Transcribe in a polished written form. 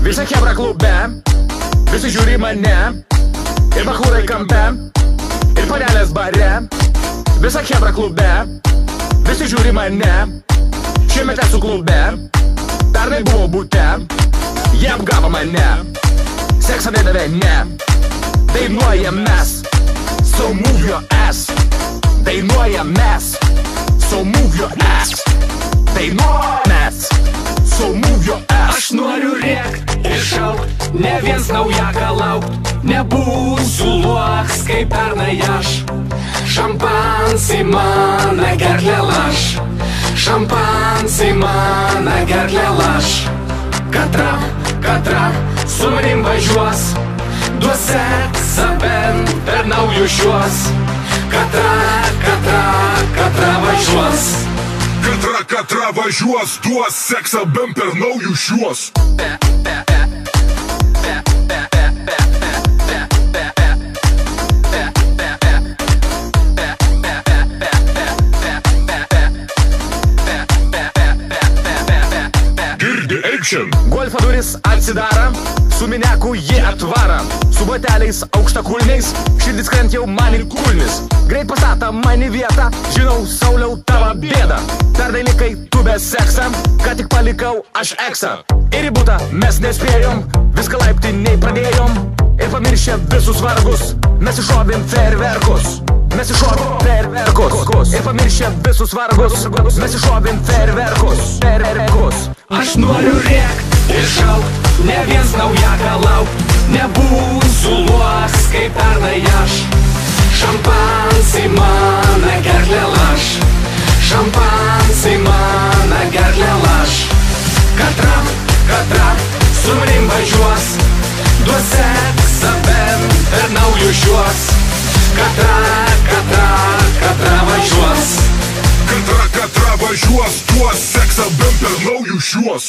Visa chebra klube, visi žiūri mane, ir bachūrai kampe, ir panelės bare. Visa chebra klube, visi žiūri mane, šiemet esu klube, pernai buvo bute, jie apgavo mane, seksą nedavė ne, dainuojam mes, so move your ass, dainuojam mes, so move your ass, dainuojam mes, so move your ass. Aš noriu rėkt ir šaukt, ne viens naujaką laukt, nebūsiu luoks kaip pernai aš. Šampans į mano gerklę laš, šampans į mano gerklę laš. Katra su manim važiuos, duos seksą bent per naujus šiuos. Katra važiuos. Katra važiuos, duos seksą bent per naujus šiuos. Girdi action. Golfo duris atsidara, su mineku jie atvara, su bateliais aukštakulniais, širdis krent jau man į kulnis. Greit pasata man į vietą, žinau, Sauliau, tavo bėda. Pernai likai tu be seksą, ką tik palikau aš eksą. Ir į butą mes nespėjom, viską laiptiniai pradėjom, ir pamiršę visus vargus, mes iššovėm fejerverkus. Mes iššovėm fejerverkus, ir pamiršę visus vargus, mes iššovėm fejerverkus. Aš noriu rėkt ir šaukt, ne viens naujaką laukt, nebūsiu luoks kaip pernai aš. Šampans į mano gerklę laš, šampans į mano gerklę laš. Katra su manim važiuos, duos seksą bent per naujus šiuos. Katra važiuos. Katra važiuos, duos seksą bent per naujus šiuos.